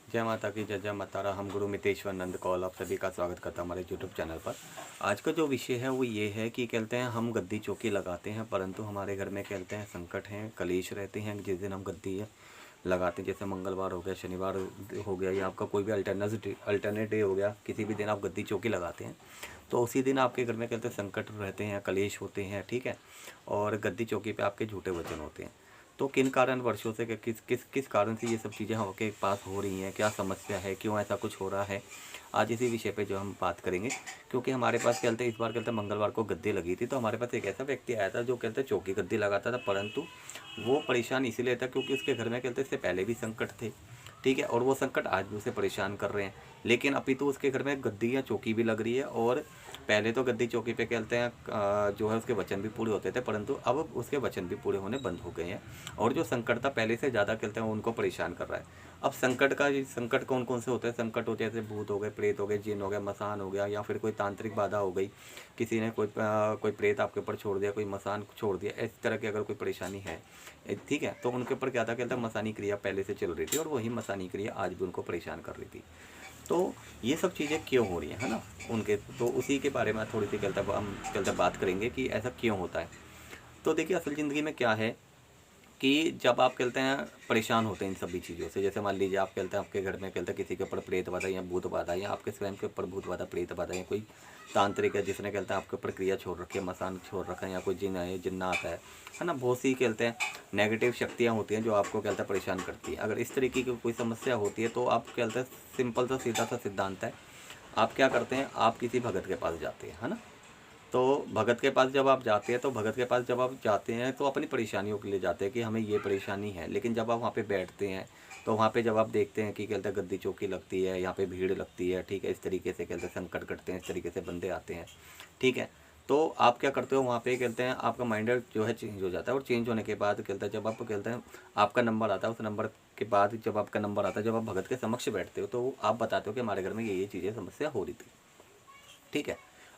जय माता की जय जय मातारा। हम गुरु मितेश्वर नंद कौल आप सभी का स्वागत करता हूँ हमारे यूट्यूब चैनल पर। आज का जो विषय है वो ये है कि कहते हैं हम गद्दी चौकी लगाते हैं, परंतु हमारे घर में कहते हैं संकट हैं, कलेश रहते हैं। जिस दिन हम गद्दी लगाते हैं, जैसे मंगलवार हो गया, शनिवार हो गया, या आपका कोई भी अल्टरनेट डे हो गया, किसी भी दिन आप गद्दी चौकी लगाते हैं तो उसी दिन आपके घर में कहते हैं संकट रहते हैं, कलेश होते हैं, ठीक है। और गद्दी चौकी पे आपके झूठे वचन होते हैं। तो किन कारण वर्षों से किस किस किस कारण से ये सब चीज़ें आपके पास हो रही हैं, क्या समस्या है, क्यों ऐसा कुछ हो रहा है, आज इसी विषय पे जो हम बात करेंगे। क्योंकि हमारे पास कहते हैं इस बार कहते हैं मंगलवार को गद्दी लगी थी, तो हमारे पास एक ऐसा व्यक्ति आया था जो कहते हैं चौकी गद्दी लगाता था, परंतु वो परेशान इसीलिए था क्योंकि उसके घर में कहते इससे पहले भी संकट थे, ठीक है। और वो संकट आज भी उसे परेशान कर रहे हैं, लेकिन अभी तो उसके घर में गद्दी या चौकी भी लग रही है। और पहले तो गद्दी चौकी पे कहते हैं जो है उसके वचन भी पूरे होते थे, परंतु अब उसके वचन भी पूरे होने बंद हो गए हैं। और जो संकट था पहले से ज़्यादा कहते हैं उनको परेशान कर रहा है। अब संकट कौन कौन से होते हैं? संकट होते हैं जैसे भूत हो गए, प्रेत हो गए, जिन हो गया, मसान हो गया, या फिर कोई तांत्रिक बाधा हो गई, किसी ने कोई प्रेत आपके ऊपर छोड़ दिया, कोई मसान छोड़ दिया, इस तरह की अगर कोई परेशानी है, ठीक है, तो उनके ऊपर क्या था कहते हैं मसानी क्रिया पहले से चल रही थी और वही मसानी क्रिया आज भी उनको परेशान कर रही थी। तो ये सब चीज़ें क्यों हो रही हैं, है ना, उनके, तो उसी के बारे में थोड़ी सी हम बात करेंगे कि ऐसा क्यों होता है। तो देखिए असल ज़िंदगी में क्या है कि जब आप कहते हैं परेशान होते हैं इन सभी चीज़ों से, जैसे मान लीजिए आप कहते हैं आपके घर में कहते हैं किसी के ऊपर प्रेत बाधा या भूत बाधा, या आपके स्वयं के ऊपर भूत बाधा, प्रेत बाधा, या कोई तांत्रिक है जिसने कहते हैं आपके ऊपर क्रिया छोड़ रखी है, मसान छोड़ रखा है, या कोई जिन है, जिन्नात है ना, बहुत सी कहते हैं नेगेटिव शक्तियाँ होती हैं जो आपको कहते हैं परेशान करती है। अगर इस तरीके की कोई समस्या होती है तो आप कहते हैं सिंपल सा सीधा सा सिद्धांत है, आप क्या करते हैं, आप किसी भगत के पास जाते हैं, है ना। तो भगत के पास जब आप जाते हैं, तो भगत के पास जब आप जाते हैं तो अपनी परेशानियों के लिए जाते हैं कि हमें ये परेशानी है। लेकिन जब आप वहाँ पे बैठते हैं तो वहाँ पे जब आप देखते हैं कि कहते हैं गद्दी चौकी लगती है, यहाँ पे भीड़ लगती है, ठीक है, इस तरीके से कहते हैं संकट कटते हैं, इस तरीके से बंदे आते हैं, ठीक है। तो आप क्या करते हो वहाँ पे कहते हैं आपका माइंड जो है चेंज हो जाता है। और चेंज होने के बाद कहते हैं जब आप कहते हैं आपका नंबर आता है, उस नंबर के बाद जब आपका नंबर आता है, जब आप भगत के समक्ष बैठते हो तो आप बताते हो कि हमारे घर में ये चीज़ें समस्या हो रही थी, ठीक है।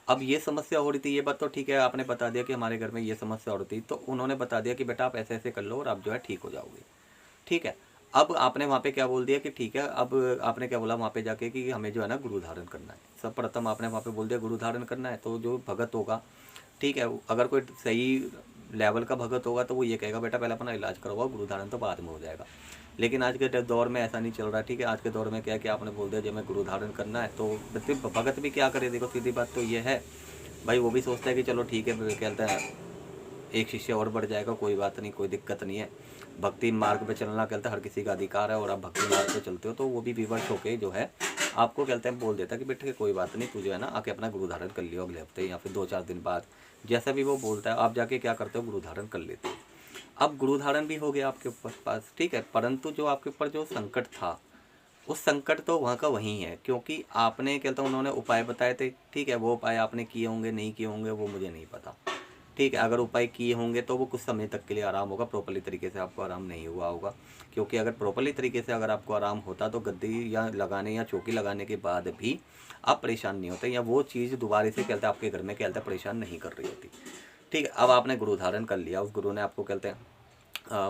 अब ये समस्या हो रही थी, ये बात तो ठीक है, आपने बता दिया कि हमारे घर में ये समस्या हो रही थी, तो उन्होंने बता दिया कि बेटा आप ऐसे ऐसे कर लो और आप जो है ठीक हो जाओगे, ठीक है। अब आपने वहाँ पे क्या बोल दिया कि ठीक है, अब आपने क्या बोला वहाँ पे जाके कि हमें जो है ना गुरु धारण करना है। सब प्रथम आपने वहाँ पे बोल दिया गुरु धारण करना है, तो जो भगत होगा, ठीक है, अगर कोई सही लेवल का भगत होगा तो वो ये कहेगा बेटा पहले अपना इलाज करवाओ, गुरु धारण तो बाद में हो जाएगा। लेकिन आज के दौर में ऐसा नहीं चल रहा, ठीक है। आज के दौर में क्या है कि आपने बोल दिया जब मैं गुरु धारण करना है, तो भगत भी क्या करे, देखो सीधी बात तो ये है भाई, वो भी सोचता है कि चलो ठीक है, कहता है एक शिष्य और बढ़ जाएगा, कोई बात नहीं, कोई दिक्कत नहीं है। भक्ति मार्ग पे चलना कहता है हर किसी का अधिकार है, और आप भक्ति मार्ग पे चलते हो तो वो भी विवश होके जो है आपको कहते हैं बोल देता है कि बेटे कोई बात नहीं, तू जो है ना आके अपना गुरु धारण कर लियो अगले हफ्ते या फिर 2-4 दिन बाद, जैसा भी वो बोलता है आप जाके क्या करते हो, गुरु धारण कर लेते हो। अब गुरु धारण भी हो गया आपके ऊपर पास, ठीक है, परंतु जो आपके ऊपर जो संकट था, उस संकट तो वहाँ का वहीं है, क्योंकि आपने कहता हूँ उन्होंने उपाय बताए थे, ठीक है, वो उपाय आपने किए होंगे नहीं किए होंगे वो मुझे नहीं पता, ठीक है। अगर उपाय किए होंगे तो वो कुछ समय तक के लिए आराम होगा, प्रॉपरली तरीके से आपको आराम नहीं हुआ होगा। क्योंकि अगर प्रॉपरली तरीके से अगर आपको आराम होता तो गद्दी या लगाने या चौकी लगाने के बाद भी आप परेशान नहीं होते, या वो चीज़ दोबारा से कहते हैं आपके घर में कहते हैं परेशान नहीं कर रही होती, ठीक है। अब आपने गुरु धारण कर लिया, उस गुरु ने आपको कहते हैं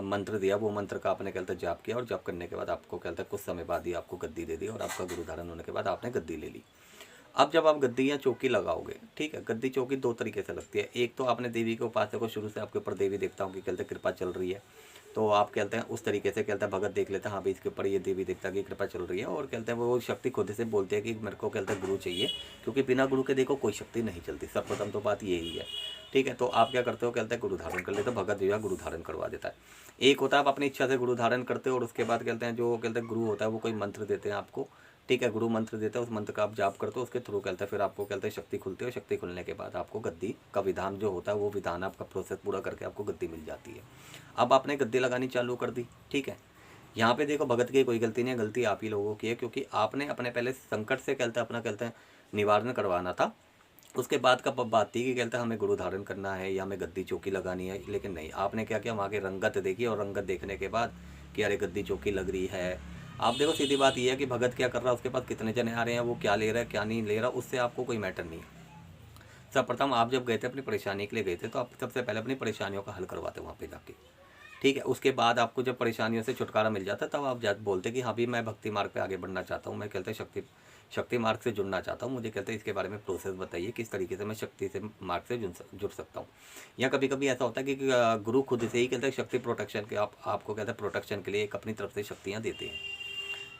मंत्र दिया, वो मंत्र का आपने कहते हैं जाप किया, और जाप करने के बाद आपको कहते हैं कुछ समय बाद ही आपको गद्दी दे दी, और आपका गुरु धारण होने के बाद आपने गद्दी ले ली। अब जब आप गद्दी या चौकी लगाओगे, ठीक है, गद्दी चौकी दो तरीके से लगती है। एक तो आपने देवी के उपासक को शुरू से आपके ऊपर देवी देवताओं की कहते हैं कृपा चल रही है, तो आप कहते हैं उस तरीके से कहते हैं भगत देख लेते हैं हाँ भाई इसके ऊपर ये देवी देवता की कृपा चल रही है, और कहते हैं वो शक्ति खुद से बोलते हैं कि मेरे को कहते हैं गुरु चाहिए, क्योंकि बिना गुरु के देखो कोई शक्ति नहीं चलती, सर्वप्रथम तो बात यही है, ठीक है। तो आप क्या करते हो, कहते हैं गुरु धारण कर लेते हो, भगत जो है गुरु धारण करवा देता है। एक होता है आप अपनी इच्छा से गुरु धारण करते हो, और उसके बाद कहते हैं जो कहते हैं गुरु होता है वो कोई मंत्र देते हैं आपको, ठीक है, गुरु मंत्र देते हैं, उस मंत्र का आप जाप करते हो, उसके थ्रू कहते हैं फिर आपको कहते हैं शक्ति खुलती है, शक्ति खुलने के बाद आपको गद्दी का विधान जो होता है वो विधान आपका प्रोसेस पूरा करके आपको गद्दी मिल जाती है। अब आपने गद्दी लगानी चालू कर दी, ठीक है। यहाँ पे देखो भगत की कोई गलती नहीं है, गलती आप ही लोगों की है, क्योंकि आपने अपने पहले संकट से कहते हैं अपना कहते हैं निवारण करवाना था। उसके बाद का बात थी कि कहते हैं हमें गुरु धारण करना है या हमें गद्दी चौकी लगानी है, लेकिन नहीं, आपने क्या किया, वहाँ की रंगत देखी, और रंगत देखने के बाद कि अरे गद्दी चौकी लग रही है। आप देखो सीधी बात यह है कि भगत क्या कर रहा है, उसके पास कितने जने आ रहे हैं, वो क्या ले रहा है क्या नहीं ले रहा, उससे आपको कोई मैटर नहीं है। सर्वप्रथम आप जब गए थे अपनी परेशानी के लिए गए थे, तो आप सबसे पहले अपनी परेशानियों का हल करवाते वहाँ पे जाके, ठीक है। उसके बाद आपको जब परेशानियों से छुटकारा मिल जाता है तब आप बोलते कि हाँ भी मैं भक्ति मार्ग पे आगे बढ़ना चाहता हूँ, मैं कहते हैं शक्ति मार्ग से जुड़ना चाहता हूँ, मुझे कहते हैं इसके बारे में प्रोसेस बताइए किस तरीके से मैं शक्ति से मार्ग से जुड़ सकता हूँ। या कभी कभी ऐसा होता है कि गुरु खुद से ही कहते हैं शक्ति प्रोटेक्शन के आपको कहते हैं प्रोटेक्शन के लिए एक अपनी तरफ से शक्तियाँ देते हैं,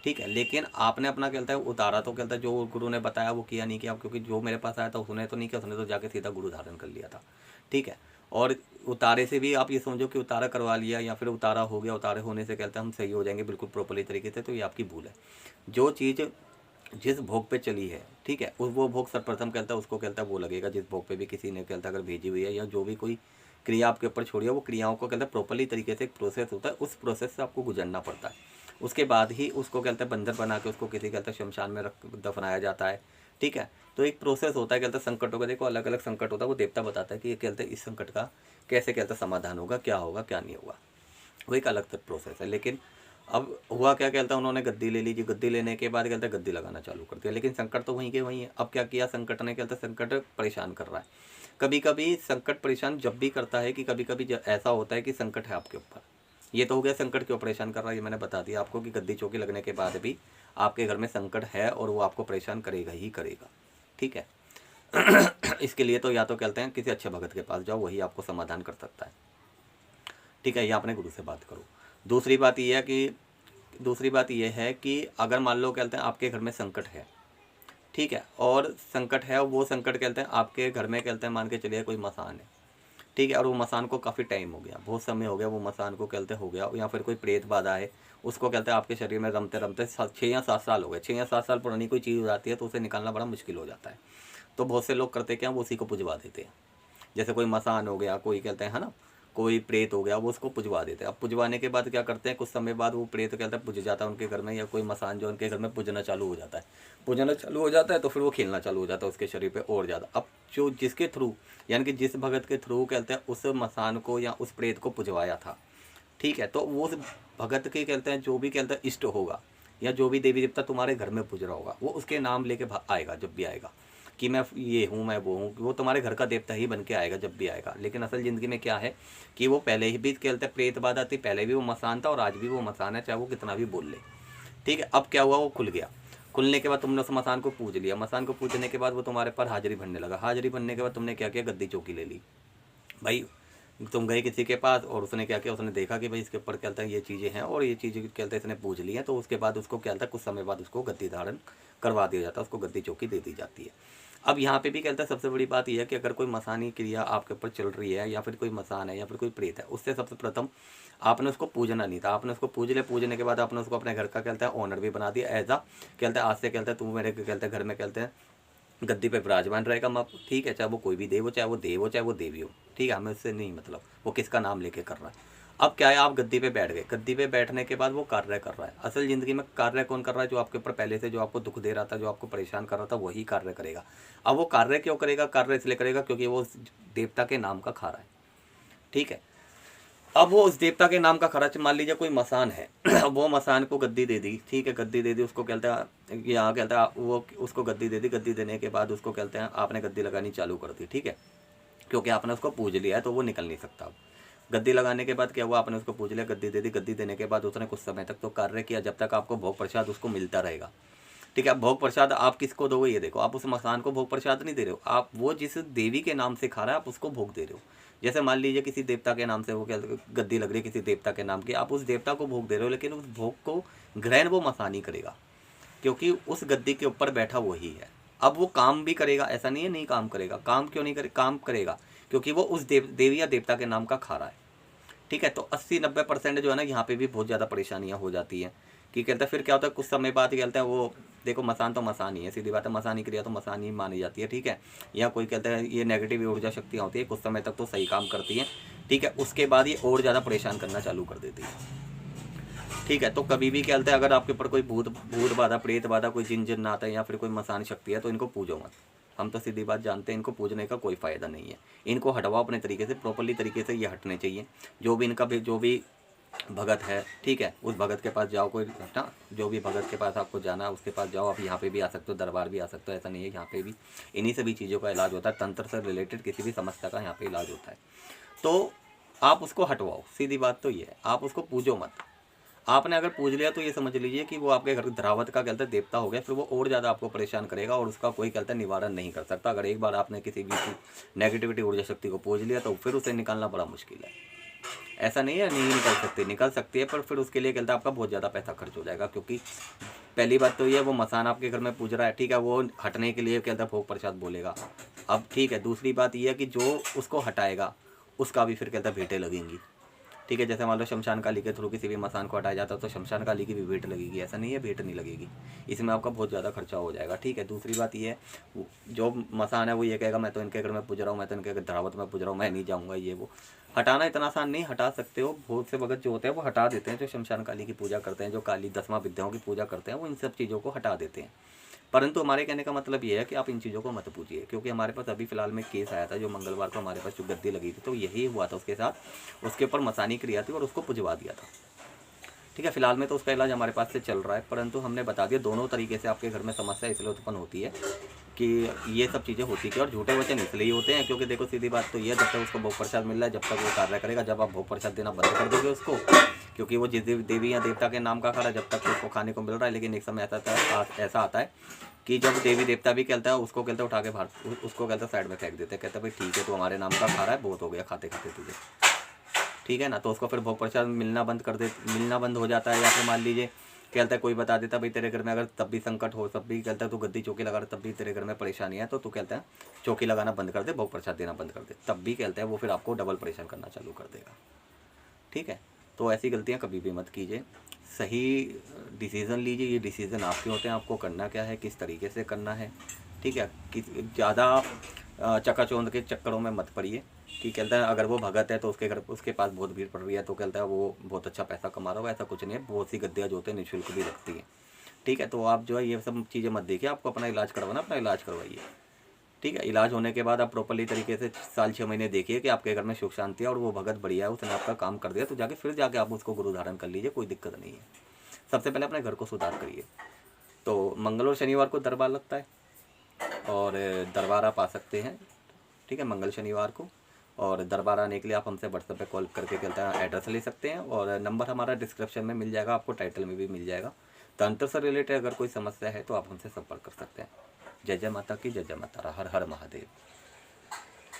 ठीक है। लेकिन आपने अपना कहता है उतारा तो कहता है जो गुरु ने बताया वो किया नहीं किया, क्योंकि जो मेरे पास आया था उसने तो नहीं किया, उसने तो जाके सीधा गुरु धारण कर लिया था, ठीक है। और उतारे से भी आप ये समझो कि उतारा करवा लिया या फिर उतारा हो गया, उतारे होने से कहते हैं हम सही हो जाएंगे बिल्कुल प्रॉपरली तरीके से, तो ये आपकी भूल है। जो चीज़ जिस भोग पे चली है, ठीक है, उस वो भोग सर्वप्रथम कहता है उसको कहता है वो लगेगा जिस भोग पे भी किसी ने कहता है अगर भेजी हुई है या जो भी कोई क्रिया आपके ऊपर छोड़ी है, वो क्रियाओं को कहता है प्रॉपरली तरीके से एक प्रोसेस होता है, उस प्रोसेस से आपको गुजरना पड़ता है। उसके बाद ही उसको कहते हैं बंदर बना के उसको किसी कहते हैं शमशान में रख दफनाया जाता है, ठीक है। तो एक प्रोसेस होता है, कहते हैं संकटों का देखो अलग अलग संकट होता है, वो देवता बताता है कि ये कहते हैं इस संकट का कैसे कहते हैं समाधान होगा, क्या होगा क्या नहीं होगा, वो एक अलग तक प्रोसेस है। लेकिन अब हुआ क्या, कहता है उन्होंने गद्दी ले लीजिए, गद्दी लेने के बाद कहता है गद्दी लगाना चालू कर दिया, लेकिन संकट तो वहीं के वहीं है। अब क्या किया संकट ने, कहता है संकट परेशान कर रहा है। कभी कभी संकट परेशान जब भी करता है कि कभी कभी ऐसा होता है कि संकट है आपके ऊपर, ये तो हो गया संकट क्यों परेशान कर रहा है, ये मैंने बता दिया आपको कि गद्दी चौकी लगने के बाद भी आपके घर में संकट है और वो आपको परेशान करेगा ही करेगा, ठीक है। इसके लिए तो या तो कहते हैं किसी अच्छे भगत के पास जाओ, वही आपको समाधान कर सकता है, ठीक है, या अपने गुरु से बात करो। दूसरी बात यह है कि अगर मान लो कहते हैं आपके घर में संकट है, ठीक है, और संकट है वो संकट कहते हैं आपके घर में कहते हैं मान के चलिए कोई मसान है, ठीक है, और वो मसान को काफ़ी टाइम हो गया, बहुत समय हो गया वो मसान को कहते हो गया, या फिर कोई प्रेत बाधा है उसको कहते हैं आपके शरीर में रमते रमते 6 या 7 साल हो गए, 6 या 7 साल पुरानी कोई चीज़ हो जाती है तो उसे निकालना बड़ा मुश्किल हो जाता है। तो बहुत से लोग करते क्या, वो उसी को पुजवा देते हैं। जैसे कोई मसान हो गया, कोई कहते हैं है ना, कोई प्रेत हो गया, वो उसको पुजवा देते हैं। अब पुजवाने के बाद क्या करते हैं, कुछ समय बाद वो प्रेत कहते हैं पुज जाता है उनके घर में, या कोई मसान जो उनके घर में पुजना चालू हो जाता है, तो फिर वो खेलना चालू हो जाता है उसके शरीर पे और ज़्यादा। अब जो जिसके थ्रू यानी कि जिस भगत के थ्रू कहते हैं उस मसान को या उस प्रेत को पुजवाया था, ठीक है, तो वो उस भगत के कहते हैं जो भी कहते हैं इष्ट होगा या जो भी देवी देवता तुम्हारे घर में पूज रहा होगा, वो उसके नाम लेके आएगा जब भी आएगा कि मैं ये हूँ मैं वो हूँ, वो तुम्हारे घर का देवता ही बन के आएगा जब भी आएगा। लेकिन असल ज़िंदगी में क्या है कि वो पहले ही भी कहते हैं प्रेत बाधा थी, पहले भी वो मसान था और आज भी वो मसान है, चाहे वो कितना भी बोल ले, ठीक है। अब क्या हुआ, वो खुल गया, खुलने के बाद तुमने उस मसान को पूज लिया, मसान को पूजने के बाद वो तुम्हारे पर हाजिरी भरने लगा, हाजिरी भरने के बाद तुमने क्या किया, गद्दी चौकी ले ली। भाई तुम गए किसी के पास और उसने क्या किया, उसने देखा कि भाई इसके ऊपर क्या ये चीज़ें हैं और ये चीज़ें क्या इसने पूज ली हैं, तो उसके बाद उसको क्या कुछ समय बाद उसको गद्दी धारण करवा दिया जाता है, उसको गद्दी चौकी दे दी जाती है। अब यहाँ पे भी कहता है सबसे बड़ी बात यह है कि अगर कोई मसानी क्रिया आपके ऊपर चल रही है या फिर कोई मसान है या फिर कोई प्रेत है, उससे सबसे प्रथम आपने उसको पूजना नहीं था, आपने उसको पूज लिया, पूजने के बाद आपने उसको अपने घर का कहता है ओनर भी बना दिया, एज कहता है आज से कहता है तू मेरे कहते हैं घर में कहते हैं गद्दी पे विराजमान रहेगा मत, ठीक है, चाहे वो कोई भी देव हो, चाहे वो देव हो चाहे वो देवी हो, ठीक है, हमें उससे नहीं मतलब वो किसका नाम लेके कर रहा है। अब क्या है, आप गद्दी पे बैठ गए, गद्दी पे बैठने के बाद वो कार्य कर रहा है। असल ज़िंदगी में कार्य कौन कर रहा है, जो आपके ऊपर पहले से जो आपको दुख दे रहा था, जो आपको परेशान कर रहा था, वही कार्य करेगा। अब वो कार्य क्यों करेगा, कार्य इसलिए करेगा क्योंकि वो देवता के नाम का खा रहा है, ठीक है। अब वो उस देवता के नाम का खर्च, मान लीजिए कोई मसान है वो मसान को गद्दी दे दी, ठीक है, गद्दी दे दी, उसको कहता है यहाँ कहता है वो उसको गद्दी दे दी, गद्दी देने के बाद उसको कहते हैं आपने गद्दी लगानी चालू कर दी, ठीक है, क्योंकि आपने उसको पूज लिया है तो वो निकल नहीं सकता। अब गद्दी लगाने के बाद क्या हुआ, आपने उसको पूज लिया, गद्दी दे दी, गद्दी देने के बाद उसने कुछ समय तक तो कार्य किया जब तक आपको भोग प्रसाद उसको मिलता रहेगा, ठीक है। भोग प्रसाद आप किसको दोगे, ये देखो, आप उस मसान को भोग प्रसाद नहीं दे रहे हो, आप वो जिस देवी के नाम से खा रहा है आप उसको भोग दे रहे हो। जैसे मान लीजिए किसी देवता के नाम से वो क्या गद्दी लग रही है किसी देवता के नाम की, आप उस देवता को भोग दे रहे हो, लेकिन उस भोग को ग्रहण वो मसान ही करेगा क्योंकि उस गद्दी के ऊपर बैठा वही है। अब वो काम भी करेगा, ऐसा नहीं है नहीं काम करेगा, काम क्यों नहीं करे, काम करेगा क्योंकि वो उस देवी या देवता के नाम का खा रहा है, ठीक है। तो 80-90% जो है ना यहाँ पे भी बहुत ज़्यादा परेशानियाँ हो जाती हैं कि कहते हैं फिर क्या होता है, कुछ समय बाद कहते हैं वो देखो मसान तो मसान ही है, सीधी बात है, मसानी क्रिया तो मसान ही मानी जाती है, ठीक है। या कोई कहता है ये नेगेटिव ऊर्जा शक्तियाँ होती है, कुछ समय तक तो सही काम करती हैं, ठीक है, उसके बाद ये और ज़्यादा परेशान करना चालू कर देती है, ठीक है। तो कभी भी क्या होता है, अगर आपके ऊपर कोई भूत बाधा, प्रेत बाधा, कोई जिन आता है या फिर कोई मसान शक्ति है तो इनको पूजो मत। हम तो सीधी बात जानते हैं, इनको पूजने का कोई फ़ायदा नहीं है, इनको हटवाओ अपने तरीके से, प्रॉपरली तरीके से ये हटने चाहिए। जो भी इनका भी जो भी भगत है, ठीक है, उस भगत के पास जाओ, कोई ना जो भी भगत के पास आपको जाना है उसके पास जाओ। आप यहाँ पे भी आ सकते हो, दरबार भी आ सकते हो, ऐसा नहीं है, यहाँ पे भी इन्हीं सभी चीज़ों का इलाज होता है, तंत्र से रिलेटेड किसी भी समस्या का यहाँ पे इलाज होता है। तो आप उसको हटवाओ, सीधी बात तो ये है, आप उसको पूजो मत। आपने अगर पूज लिया तो ये समझ लीजिए कि वो आपके घर धरावत का कहते हैं देवता हो गया, फिर वो और ज़्यादा आपको परेशान करेगा और उसका कोई कहते हैं निवारण नहीं कर सकता। अगर एक बार आपने किसी भी नेगेटिविटी ऊर्जा शक्ति को पूज लिया तो फिर उसे निकालना बड़ा मुश्किल है। ऐसा नहीं है नहीं निकल सकती, निकल सकती है, पर फिर उसके लिए कहते हैं आपका बहुत ज़्यादा पैसा खर्च हो जाएगा। क्योंकि पहली बात तो ये है वो मसान आपके घर में पूज रहा है, ठीक है, वो हटने के लिए कहता है भोग प्रसाद बोलेगा। अब ठीक है, दूसरी बात ये है कि जो उसको हटाएगा उसका भी फिर कहता है भेंटें लगेंगी, ठीक है। जैसे मान लो शमशान काली के थ्रू किसी भी मसान को हटाया जाता है तो शमशान काली की भी भेंट लगेगी, ऐसा नहीं है भेंट नहीं लगेगी, इसमें आपका बहुत ज़्यादा खर्चा हो जाएगा, ठीक है। दूसरी बात ये है जो मसान है वो ये कहेगा मैं तो इनके घर में पूज रहा हूँ, मैं तो इनके धरावत में पूज रहा हूँ, मैं नहीं जाऊँगा, ये वो। हटाना इतना आसान नहीं, हटा सकते हो, बहुत से भगत जो होते हैं वो हटा देते हैं, जो शमशान काली की पूजा करते हैं, जो काली 10वां विद्याओं की पूजा करते हैं, वो इन सब चीज़ों को हटा देते हैं। परंतु हमारे कहने का मतलब ये है कि आप इन चीज़ों को मत पूछिए, क्योंकि हमारे पास अभी फ़िलहाल में केस आया था जो मंगलवार को हमारे पास जो गद्दी लगी थी, तो यही हुआ था उसके साथ, उसके ऊपर मसानी क्रिया थी और उसको पुजवा दिया था, ठीक है। फिलहाल में तो उसका इलाज हमारे पास से चल रहा है, परंतु हमने बता दिया दोनों तरीके से आपके घर में समस्या इसलिए उत्पन्न होती है कि ये सब चीज़ें होती थी। और झूठे वचन इसलिए होते हैं क्योंकि देखो सीधी बात तो ये है, जब तक उसको भोग प्रसाद मिल रहा है जब तक वो कार्य करेगा, जब आप भोग प्रसाद देना बंद कर दोगे उसको, क्योंकि वो जिस देवी या देवता के नाम का खा रहा है जब तक उसको खाने को मिल रहा है, लेकिन एक समय ऐसा आता है कि जब देवी देवता भी कहता है उसको कहता है उठा के बाहर, उसको कहता है साइड में फेंक देते हैं, कहते हैं भाई ठीक है तो हमारे नाम का खा रहा है, बहुत हो गया खाते खाते तुझे, ठीक है ना। तो उसको फिर भोग प्रसाद मिलना बंद हो जाता है। या फिर मान लीजिए कहता है कोई बता देता भाई तेरे घर में अगर तब भी संकट हो, तब भी कहता है तू गद्दी चौकी लगा रहा तब भी तेरे घर में परेशानी है, तो तू कहता है चौकी लगाना बंद कर दे, भोग प्रसाद देना बंद कर दे, तब भी कहता है वो फिर आपको डबल परेशान करना चालू कर देगा, ठीक है। तो ऐसी गलतियाँ कभी भी मत कीजिए, सही डिसीज़न लीजिए, ये डिसीज़न आपके होते हैं, आपको करना क्या है, किस तरीके से करना है, ठीक है। कि ज़्यादा चकाचौंध के चक्करों में मत पड़िए कि कहता है अगर वो भगत है तो उसके पास बहुत भीड़ पड़ रही है तो कहता है वो बहुत अच्छा पैसा कमा रहा हो, ऐसा कुछ नहीं है। बहुत सी गद्दियाँ जो होते हैं निःशुल्क भी लगती हैं, ठीक है। तो आप जो है ये सब चीज़ें मत देखिए, आपको अपना इलाज करवाना, अपना इलाज करवाइए, ठीक है। इलाज होने के बाद आप प्रॉपरली तरीके से साल 6 महीने देखिए कि आपके घर में सुख शांति है और वो भगत बढ़िया है, उसने आपका काम कर दिया, तो फिर जाके आप उसको गुरु धारण कर लीजिए, कोई दिक्कत नहीं है। सबसे पहले अपने घर को सुधार करिए। तो मंगल और शनिवार को दरबार लगता है और दरबार आप आ सकते हैं, ठीक है, मंगल शनिवार को। और दरबार आने के लिए आप हमसे व्हाट्सएप पे कॉल करके कहते हैं एड्रेस ले सकते हैं और नंबर हमारा डिस्क्रिप्शन में मिल जाएगा, आपको टाइटल में भी मिल जाएगा। तंत्र से रिलेटेड अगर कोई समस्या है तो आप हमसे संपर्क कर सकते हैं। जय जय माता की, जय जय माता, हर हर महादेव।